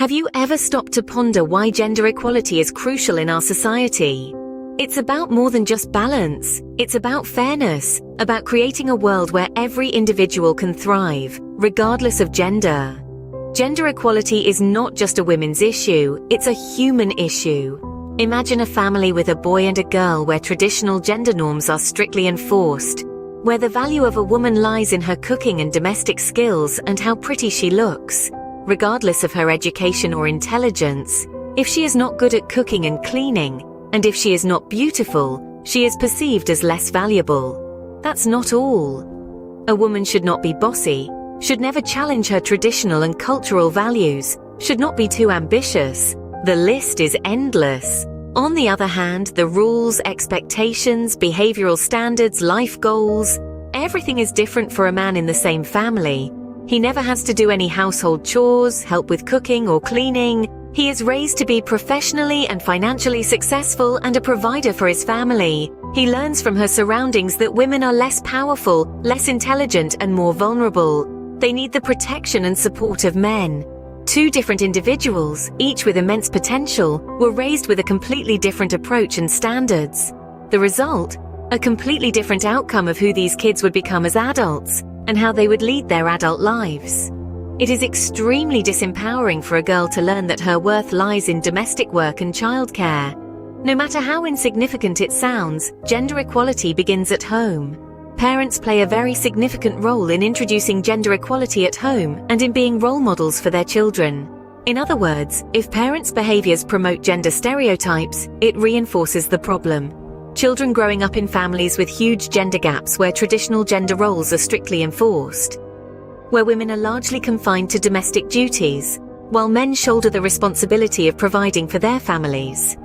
Have you ever stopped to ponder why gender equality is crucial in our society? It's about more than just balance. It's about fairness, about creating a world where every individual can thrive, regardless of gender. Gender equality is not just a women's issue, it's a human issue. Imagine a family with a boy and a girl where traditional gender norms are strictly enforced, where the value of a woman lies in her cooking and domestic skills and how pretty she looks, regardless of her education or intelligence. If she is not good at cooking and cleaning, and if she is not beautiful, she is perceived as less valuable. That's not all. A woman should not be bossy, should never challenge her traditional and cultural values, should not be too ambitious. The list is endless. On the other hand, the rules, expectations, behavioral standards, life goals, everything is different for a man in the same family. He never has to do any household chores, help with cooking or cleaning. He is raised to be professionally and financially successful and a provider for his family. He learns from her surroundings that women are less powerful, less intelligent, and more vulnerable. They need the protection and support of men. Two different individuals, each with immense potential, were raised with a completely different approach and standards. The result? A completely different outcome of who these kids would become as adults, and how they would lead their adult lives. It is extremely disempowering for a girl to learn that her worth lies in domestic work and childcare. No matter how insignificant it sounds, gender equality begins at home. Parents play a very significant role in introducing gender equality at home and in being role models for their children. In other words, if parents' behaviors promote gender stereotypes, it reinforces the problem. Children growing up in families with huge gender gaps where traditional gender roles are strictly enforced, where women are largely confined to domestic duties, while men shoulder the responsibility of providing for their families.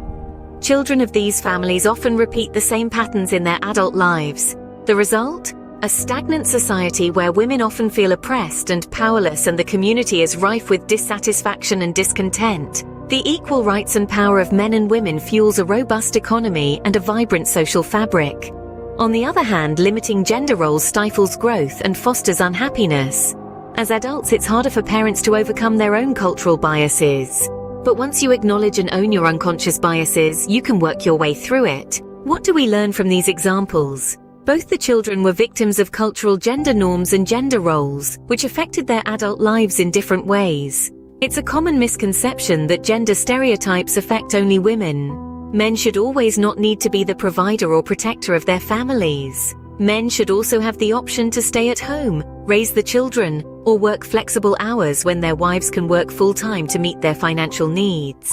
Children of these families often repeat the same patterns in their adult lives. The result? A stagnant society where women often feel oppressed and powerless, and the community is rife with dissatisfaction and discontent. The equal rights and power of men and women fuels a robust economy and a vibrant social fabric. On the other hand, limiting gender roles stifles growth and fosters unhappiness. As adults, it's harder for parents to overcome their own cultural biases. But once you acknowledge and own your unconscious biases, you can work your way through it. What do we learn from these examples? Both the children were victims of cultural gender norms and gender roles, which affected their adult lives in different ways. It's a common misconception that gender stereotypes affect only women. Men should always not need to be the provider or protector of their families. Men should also have the option to stay at home, raise the children, or work flexible hours when their wives can work full-time to meet their financial needs.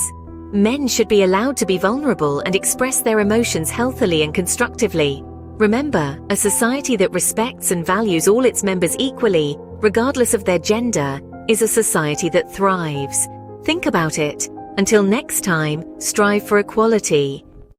Men should be allowed to be vulnerable and express their emotions healthily and constructively. Remember, a society that respects and values all its members equally, regardless of their gender, is a society that thrives. Think about it. Until next time, strive for equality.